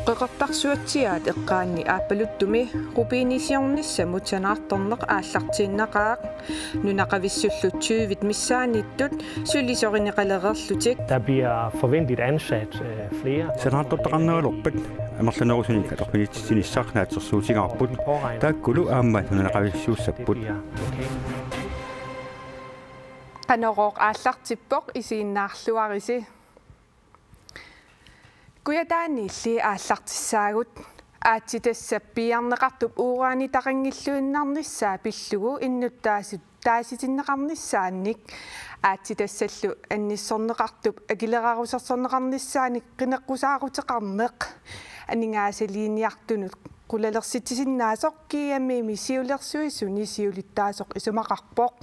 Qeqartarsuatsiaat eqqaanni aappalutumi rupiinisiornissamut sanaartorneq ааллартииннақаақ нунақависсуллут 20 миссааниттут сулисоринеқалерерлутик. Der bliver forventeligt ansat flere. Sanaartortaqarnerulorpat амерланерусуник алерпинитсинissarnaaтерсуутингаарпут тааккулу ааммат нунақависсууссаппут. Qanoroq ааллартиппоқ исииннаарлуариси Kuyataanilli ааллартиссаагут аатитассаппиарнеқартуп уурани тақангиллуиннарнissaa пиллугу иннуттаасут тааситиннеқарнissaанник аатитассаллу анниссорнеқартуп акилерарусерсорнеқарнissaаник қинеққусаарутеқарнеқ анингаасалиниартунут qulalersitisinnaasoq kiammi misiulersuisuni siulittaasoq isumaqarpoq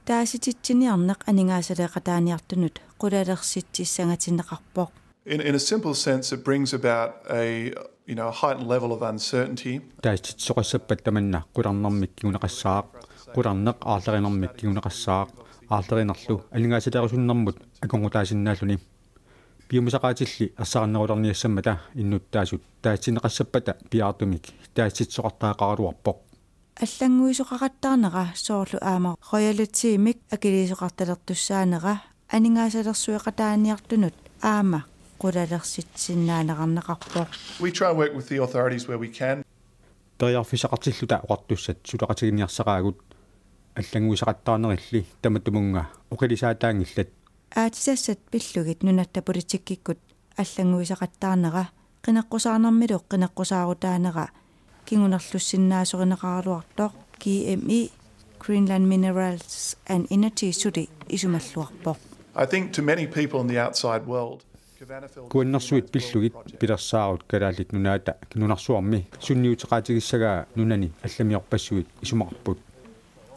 таасититсиниарнеқ анингаасалеқатааниартунут qulalersitissangatineqarpoq. In a simple sense, it brings about a heightened level of uncertainty. Тааситсоқассаппат таманна qulарнэрмик кигунеқассаақ qulарнеқ аарлеринэрмик кигунеқассаақ аарлеринерлу алингаасалеерусуннэрмут аконгутаасиннааллуни пиумисақаатилли ассаарнерулерниассамма та иннуттаасут таатсинеқассаппата пиаартумик таатситсоқартаақаралуарпоқ аллангуисоқақаттаарнера соорлу аама роялитиимик акилисоқарталертуссаанера анингаасалерсуеқатааниартунут аама qulalersitsinnaanеқарнеқарпоқ. We try and work with the authorities where we can. периарфисақартиллута оqartussat сулеқатигиниарсақаагут аллангуисақаттаарнерилли таматумунга оқилисаатаангиллат аатисассат пиллугит нунатта политиккиккут аллангуисақаттаарнера qinaqqusaarnermiluq qinaqqusaarutaanera кингунерлуссиннаасоринеқаралуартоқ KME Greenland Minerals and Energy sudi isumalluarpoq. I think to many people in the outside world куаннэрсуит пиллугит пилерсаарут калааллит нунаата кинунарсуарми сунниутеқаатигиссагаа нунани алламиорпассуит исумақарпут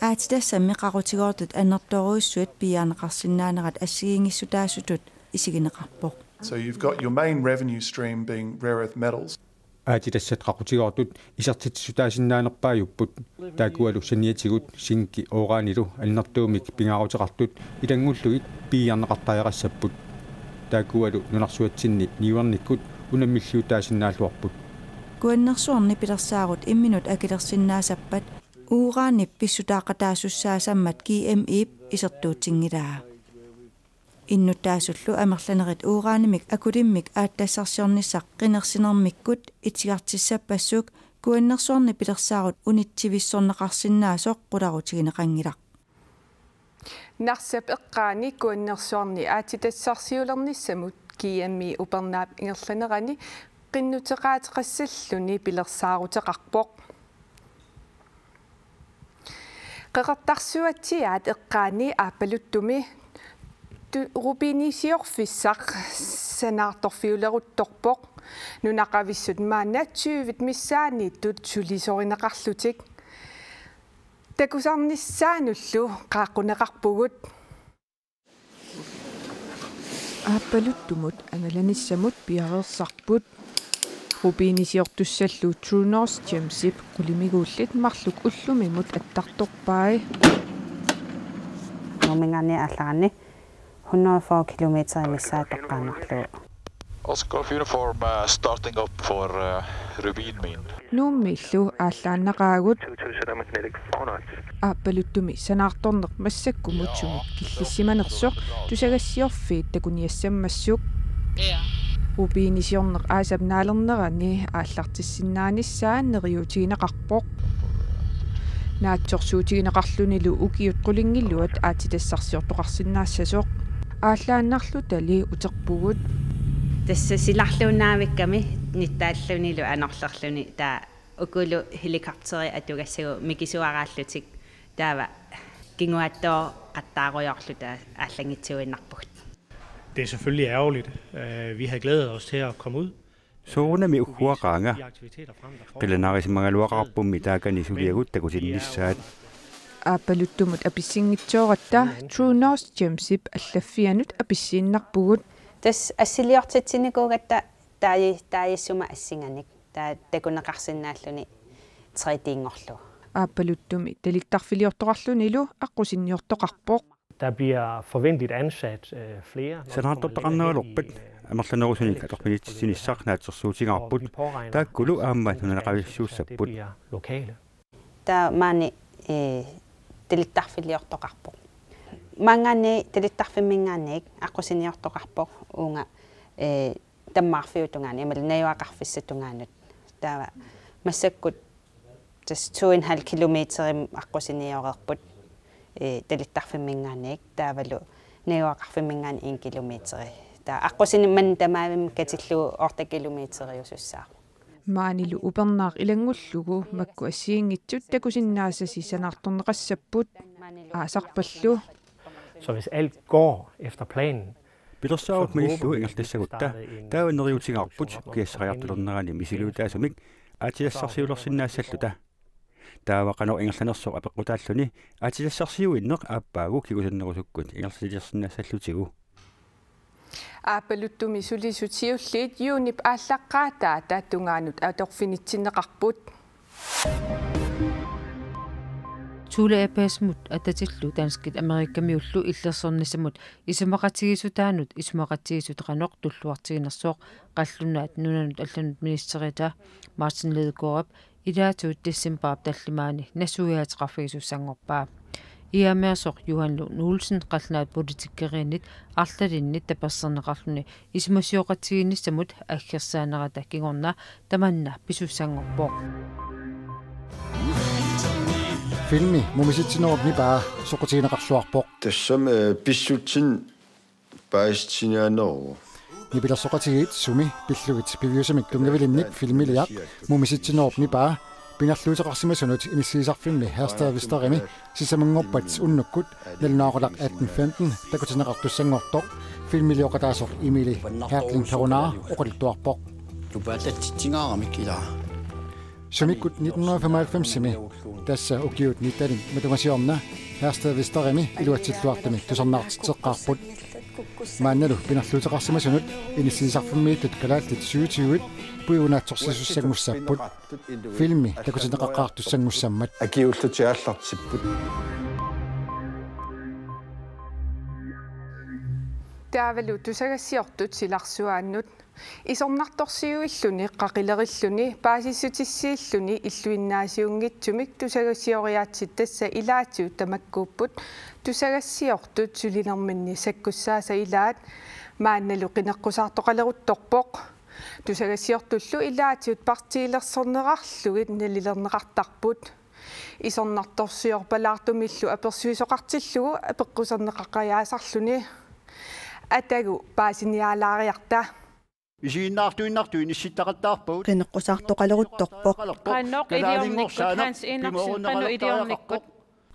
аатитассамми қарутигоортут аннерторуиссуит пиаанеқарсинаанерат ассигингиссутаасутут исигинеқарпоқ. So you've got your main revenue stream being rare earth metals. аатитассат қақутигоортут исартитсутаасиннаанерпааюппут таакуалу саниатигут синки оораанилу алнертуумик пингаарутеқартут илангуллугит пииарнеқартааяқассаппут таакуалу нунарсуатсинни ниуарниккут унаммиллуутаасиннааллуарпут куаннерсуарни пилерсаарут имминут акилерсиннаасаппат уураанип писсутаақатаассуссаасаммат KME исертуутингилаа иннутаасуллу амерланерит уураанимик акулиммик ааттассарсиорниссақ qinерсинермиккут итигартиссаппассук куаннерсуарни пилерсаарут унитсивиссорнеқарсинаасоқ qularutigинеқангилақ нарсап эққаани куаннерсуарни аатитассарсиулернissamут KME упернаап ингерланерани qinнутеқаатеқассаллуни пилерсаарутеқарпоқ qeqartarsuatiaat eqqaani aappalutumi rupiinisiorfissaq sanaartorfiuleruttorpoq nunaqavissut maana 20 missaaniittut sulisorineqarlutik takusarnissaanullu qaaqquneqarpugut aappaluttumut analanissamut piarersarput rupiinisiortussallu True North Gemship qulimiguullit marluk ullumimut attartorpai nomingani allagani 104 kilometer i missaatoqqaanarlu Oscar uniform starting up for Rubin Mine. Nummillu ааllaannaqaagut aappalutumi sanaartorneq massakkumutsugut killissimanersoq tusagassiorfiit takuniassammassuk rupiinisiorneq aasapnaalernerani aallartissinnaanissaaanneriutigineqarpoq naatsorsuutigineqarlunilu ukiut qulinngilluat aatitassarsiortoqarsinnaassasooq ааллааннарлу тали утерпугут тассасиларлууннаавикками ниттааллуниlu анерлерлуни таа укулу хеликоптери атугассагу микисуарааллутик таава кингуаттоо qаттааруйорлу таа ааллангитсуиннарпугут. Det er selvfølgelig ærgerligt. Vi havde glædet os til at komme ud. суунами уггуақаанга qilanaarisimangaluaqarpummi taakani suliagut takusinnissaat aappaluttumut apissiнгитсооратта True North Gemship аллаффианут аписсииннарпугут тас ассилиортитсиникуугатта тааяссума ассинганик таа такунеқарсинааллуни третиингорлу aappaluttummi таликтарфилиортоқарлунилу аққусинниортоқарпоқ Der bliver forventeligt ansat flere. санаартортақарнералорпат амерланерусуник аторпинитсинissarnaatsersuutigarput тааккулу ааммат нунеқависсууссаппут та мани телиттарфилиортоқарпоқ мангани телиттарфиммингаанник аққусиниортоқарпоқ уунга таммаарфиутунгаани амалнаюақарфиссатунгаанут таава массаккут тас 2,5 километрим аққусиниорерпут талиттарфиммингаанник таавалу наюақарфиммингаани 1 километри таа аққусинимман тамаавим катиллу орта километриусуссаа маанилу упернаар илангуллугу макку ассиингитсут такусиннаасаси санаарторнеқассаппут аасарпаллу. Så hvis alt går efter planen, пилерсаарут маниллу ингертассагутта тааваннериутингаарпут киассариартулернерани мисилуутаасумик аатилассарсиулерсиннаассаллута таавақано ингерланерсоо апеққутааллуни аатилассарсиуиннеқ ааппаагу кигусаннерусуккут ингерласилерсиннаассаллутигу аапалуттуми сулисутиуллиит юунип ааллаққаатаа тааттунгаанут аторфинитсинеқарпут тулеапаасмут ататиллу таанскит америккамиуллу иллерсорнисамут исумақатигисутаанут исумақатигисутеқаноқ туллуартигинерсооқ қаллунаат нунанут алланут министерита Мартин Ледегорап илаатуут диссембарап таллимаани насуяатеқарфигисуссангорпаа иамеасоқ Юханлу Нуулсен қалнаат политиккеринит арлалиннит таперсернеқарлуни исмасиоқатигинниссамут аггерсаанерата кигорна таманна писуссангорпоо filmi mumisitsinорни паа соқутигинеқарсуарпоқ тассам писсутсин паистинианеру нибилерсоқатигит суми пиллугит пивиусамик тунгавилинник филмилиақ мумиситсинорни паа пинарлуутеқарсимасунут иниссиисарфимми херстаавистерими сисамангорпат уннуккут налунаақулақ 1815 такутинеқартуссангортоқ филмилиоқатаасоқ имили хертлин перунаа оқалуттуарпоқ тупааллатситсигаарамик илаа Sumikut 1995-simi tässä ukiut niiden metungasiomna herstaavisterimi iluatsilluartami tusarnaartitseqqaarput maannalu pinarluuteqarsimasunut inissiisarfimmiittut kalaallit suutiuit puiunaatsorsisussanngussapput filmi takutineqaqqaartussanngussammat akiullutiaallartipput таавалу тусагассиортут силарсуааннут исорнарторсиуиллуни қақилериллуни паасиссутиссииллуни иллуиннаасиунгитсумик тусагассиориаатсит тасса илаатиу тамаккууппут тусагассиортут сулинерминни саккуссааса илаат маанналу қинеққусаартоқалерутторпоқ тусагассиортуллу илаатиут партиилерсорнерарлугит налилернеқартарпут исорнарторсиорпалаартумиллу аперсуисоқартиллугу апеққусернеқаққаяасарлуни атагу паасиниалаариарта исииннаартуиннартуин исситтақаттаарпут qinneqqusartoqaleruttorpoq qannoq idiornikkut hans inarsin qanno idiornikkut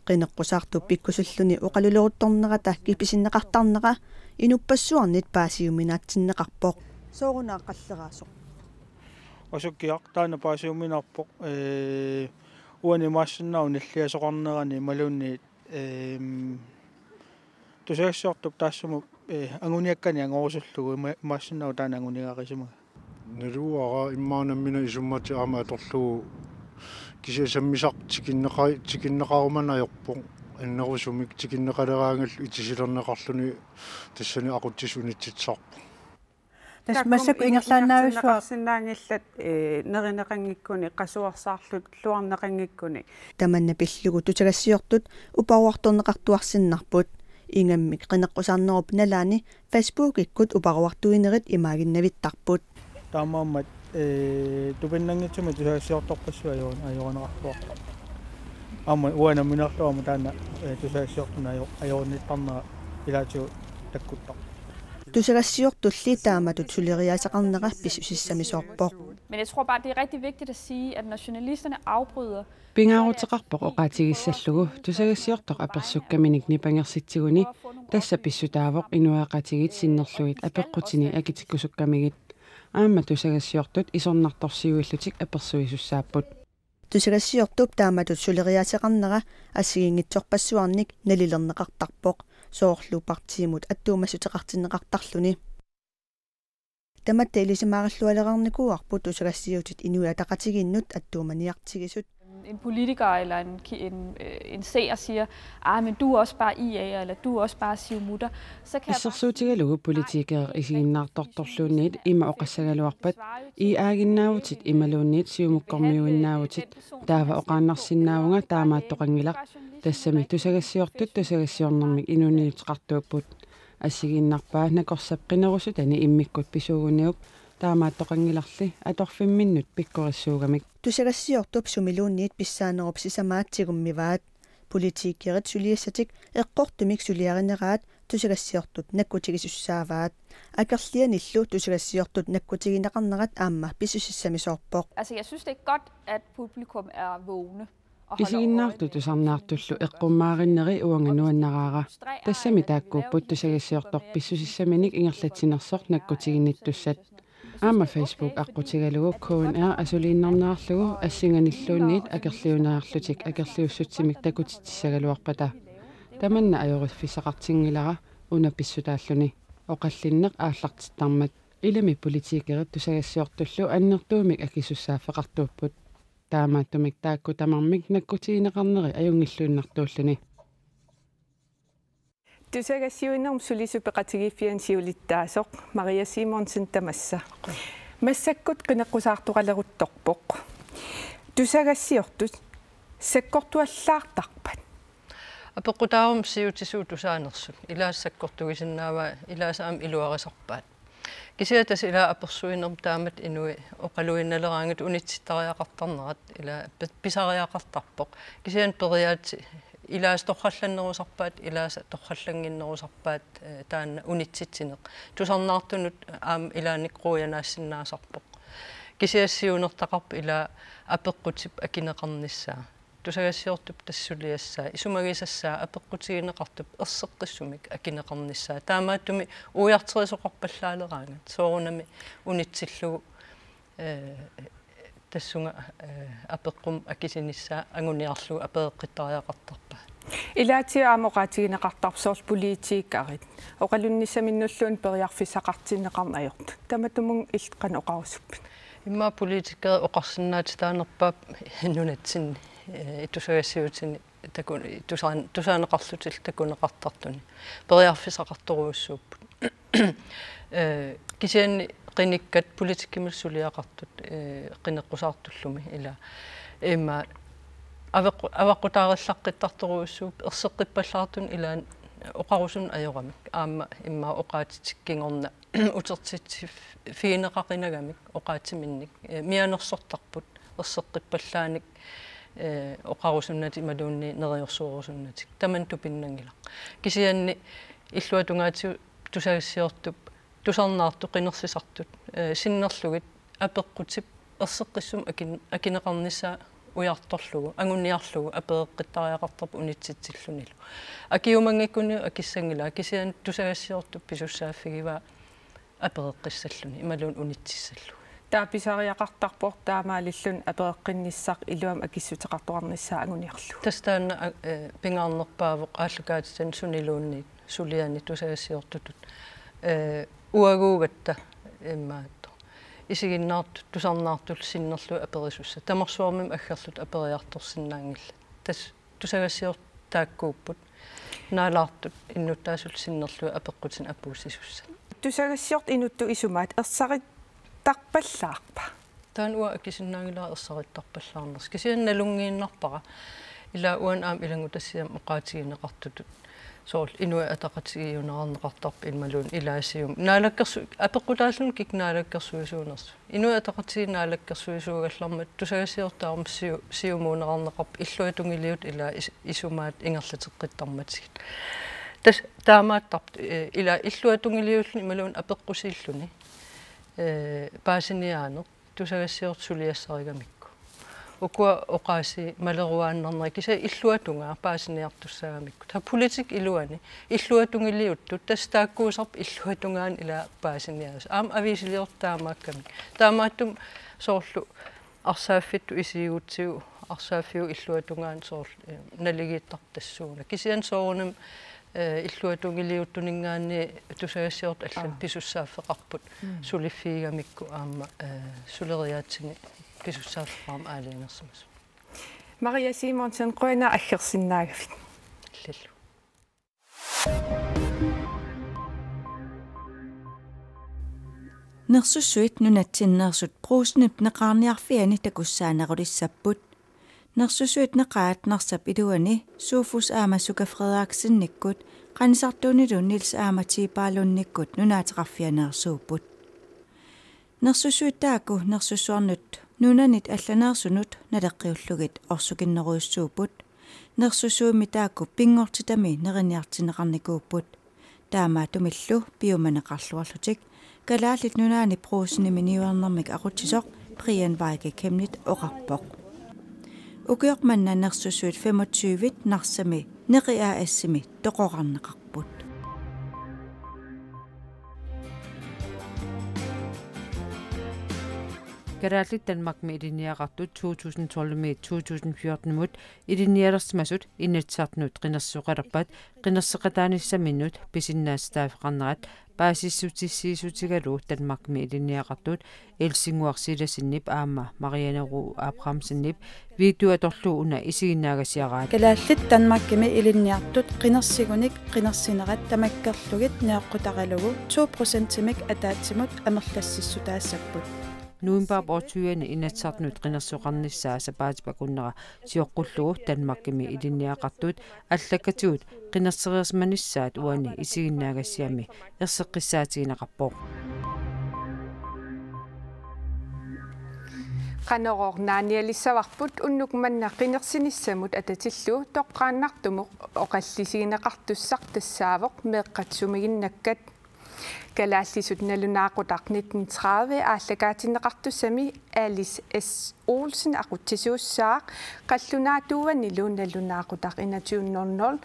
qinneqqusartup pikkusulluni uqaluleruttornerata kipisinneqartarnera inuppassuarnit paasiuminaatsinneqarpoq soorunaaqqalleraasuq осуккиақ таана паасиуминарпоқ уани массиннау наллиасоқарнерани малунни тусагассиортуп таассуму ангуниаккани ангорусуллугу массиннау таана ангунигаақисима налуара иммаанаммина исуммати аама аторлугу кисиасаммисақ тикиннеқаруманаёрпоқ аннерусумик тикиннеқалераангал итисилернеқарлуни тассани aquttisunitsitsarpo тас массаку ингерлаанаависсуарсинаангиллат неринеқангиккуни қасуарсаарлут луарнеқангиккуни таманна пиллугу тутагассиортут упаруарторнеқартуарсиннарпут ингаммик qinneqqusarnerup nalaani Facebook ikkut uparuartuinerit imaaginnavittarput таамааммат тупиннангитсуми тусаассиорторпассуа аёранеқарпуақ аама уана минерлуама таана тусаассиортуна аёрниттарнера илаатиу таккуттар тусагассиортулли тааматут сулериаасақарнера писусиссамисоорпоқ. Men jeg tror bare det er rigtig vigtigt at sige at når journalisterne afbryder Pingaaruteqarpoq oqaatigissallugu tusagassiortoq apersukkaminik nipangersitsiguni tassa pissutaavoq inuaqatigit sinnerluit apeqqutini akitikkusukkamigit aamma tusagassiortut isornartorsiuillutik apersuisussaaput тусагассиортуп тааматут сулериаасеқарнера ассигингитсорпассуарник налилернеқартарпоқ соорлу партиимут аттуумассутеқартиннеқартарлуни таматта илисимаараллуалерарникуарпут тусагассиутит инуя тақатигиннут аттууманиартигисут en politiker eller en seer siger, men du er også bare IA, eller du er også bare Siumutter, så kan issерsuutigalugu politiker isiginnaartortorluunniit ima oqassagaluarpat iaaginnaavutit imaluunniit siumukkormiuinnaavutit taava oqaannarsinnaavuga taamaattoqangilaq тассами тусагассиортут тусагассиорнэрмик инуниутеқартууппут ассигиннарпаа накорсапқинерусу тани иммиккут писуугуниуп таамааттоқангиларли аторфимминнут пиккориссуугамик тусагассиортуп сумилуунниит писсаанеруп сисамаатсигуммиваат политиккерит сулиассатик эққортумик сулиаринераат тусагассиортут наккутигисуссааваат акерлианиллу тусагассиортут наккутигинеқарнерат аама писсусиссамисоорпоқ. Altså jeg synes det er godt at publikum er vågne. Isiginnaartu tusarnaartullu eqqummaarinneri uanganuannaраара тассами тааккууппут тусагассиортор писсусиссаминик ингерлатсинерсорт наккутигинниттуссат аама Facebook аққутигалугу KNR асулииннарнаарлугу ассинганиллуунниит акерлиунеарлутик акерлиуссутсимик такутиттиссагалуарпата таманна ajorifisaqartingilара уна писсутааллуни оқаллиннеқ ааллартиттармат илами политикерит тусагассиортуллу аннертуумик акисуссааффеқартууппут таамааттумик таакку тамармик наккутигинеқарнери аюнгиллууннартууллуни тусагассиуиннерм сулисупеқатигиффиан сиулиттаасоқ Мария Симонсен тамасса массаккут қинеққусаартуқалерутторпоқ тусагассиортут саккортуаллаартарпат апеққутаарум сиутисуу тусаанерсут илаассаккортугисиннаава илаасаам илуарисарпаат кисиатас ила аперсуинерм таамат инуи оқалуинналераангат унитситтариақартарнерат ила писариақартарпоқ кисиан периаати илаас торхалланнерусарпаат илаас торхаллангиннерусарпаат таанна унитситсинеқ тусарнаартунут аам илааник руянаассиннаасарпоқ кисиассиунертақарп ила апеққутип акинеқарниссаа тусагассиортуп тассулиассаа исумагисассаа апеққутигинеқартуп ерсеққиссумик акинеқарниссаа таамааттуми уиартерисоқарпаллаалераангат соорунами унитсиллугу тассунга апеққум акисиниссаа ангуниарлугу апеэққиттариақартарпаа илаатиа амоқаатигинеқартарсоорл политиккарит оқалунниссаминнуллуун периарфисақартиннеқарна аёрт таматумун илтқан оқарусуппит имма политиккер оқарсинаати таанерпаап нунатсинни итусагассиутини такун тусаанеқарлутил такунеқартартуни периарфисақарторуussууппут кисианни qinikkat politikkimilsuliaqartut qineqqusartullumi ila imma аваққутаариллаққиттарторуussууп ерсеққиппаллаартун илаан оқаруsun ajорамик аама имма оқаатитиккингорна утертитсиф фиинеқақинагамик оқаатиминник мианерсортарпут ерсеққиппаллааник оқарусуннати малуунни нериорсуорусуннатик таманту пиннангила кисианни иллуатунгаатиу тусагассиортуп тусарнаарту қинерсисартут синнерлугит апеққутип ерсеққиссум акинеқарнissaа уярторлугу ангунниарлугу апеэққиттариақартарпу унитситсиллунилу акиумангиккуни акиссангила кисиан тусагассиортуп писуссааффигива апеэққиссаллуни ималуун унитсиссаллу тааписариақартарпор таамаалиллун апеэққинниссақ илуам акиссутеқартуарниссаа ангуниарлу тастаана пингаарнерпаавоқ ааллукаатитан сунилуунниит сулиани тусагассиортутут уагуугатта иммаатто исигиннаарту тусарнаартул синнерлу аперисусса тамарсуармим аггерлут апериарторсиннаангилла тас тусагассиор тааккууппут наалаартут иннуттаасул синнерлу апеққутин аппуусисусса тусагассиорт инутту исумаат ерсариттарпаллаарпа таан уа акисиннаангилаа ерсариттарпаллаарнерс кисианналунгииннарпара ила уан аам илангутассиам оqaатигинеқартутут соол инуа атақатигиунеқарнеқартарп ималуун илаасиум наалаккерсу апеққутааллун кикнаалаккерсуисуунерсу инуа атақатигинаалаккерсуисуугаллармат тусагассиортаарм сиумуунеқарнеқарп иллуатунгилиут ила исумаат ингерлатеққиттарматигит тас таамааттарп ила иллуатунгилиуллни ималуун апеққусииллуни паасиниаанер тусагассиорт сулиассаригамикку укуа оqaasi малеруааннарнери киса иллуатунгаа паасиниартуссаагамикку та политик илуани иллуатунгилиуттут тастааккуусарп иллуатунгаан ила паасиниаас аам ависилиортаамаакками таамааттум соорлу арсааффитту исиигутсиу арсааффиу иллуатунгаан соорл налигииттартассууна кисиан соорунам иллуатунгилиуттунингаани тусагассиорт аллан писуссааффеқарпут сулиффигамикку аама сулериаатсини писуссааффеқарма аалиинерсимас Maria Simonsen qoina aggersinnaagafit. Lillu. Nersussuit nunatsinnersut pruusnip neqarniarfiani takussaanerulissaput. Nersussuit neqaat nersap iluani suufus aamasuka Frederiksennikkut qanisartuunilu Nils Aamatiipaalunnikkut nunaateqarfianeersuuput. Nersussuit taaku nersussuarnut nunanit allaneersunut naleqqiullugit orsukinneruissuuput. Nersussuumi taaku pingortitami neriniartineqarnikuuput. Taamaa tumillu piumaneqarluarlutik kalaallit nunaani pruusnimi niuarnermik aqutsisoq Brian Weige kemnit oqarpoq. Ukiormanna nersussuit 25 narsami neqiaassimi toqoqarneqarput. Karaallit Danmarkmi iliniaqartut 2012-2014 ilinialersimasut innatsartnut qinersuqalerpat qinerseqataanissaminut pisinnaastaafiqarnerat paasissutissiisutigalu Danmarkmi iliniaqartut elsinguarsilasinnip aama Marianeru Abrahamsennip videoatorlu una isiginnaagasiaraat kalaallit Danmarkmi iliniartut qinersigunik qinersinerat tamakkerlugit neeqqutaqalugu 2% timik ataatsimut amerlassissutaassapput Nuinpaap ortuani inatsartnut qinersuqarnissaa sapaatipakunnera siоққуллугу Danmarkimi iliniaqartut allakatigut qinerseriersmanissaat uani isiginnaagassiami erseqqissaatigineqarpoq qanorornaanialissavarput unnukmanna qinersinissamut atatillu toqqaannartumuq oqallisigineqartussaq tassaavoq meeqqatsumiginnakkat kalaallisut nalunaaqutaq 1930 ааллагаатиннеқартуссами Alice S Olsen aqutsisuussaaq qallunaatuuvannilu nalunaaqutaq 2100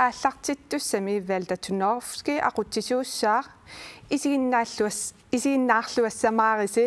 ааллартиттуссами Valda Tunovski aqutsisuussaaq isiginnaarluassамаариси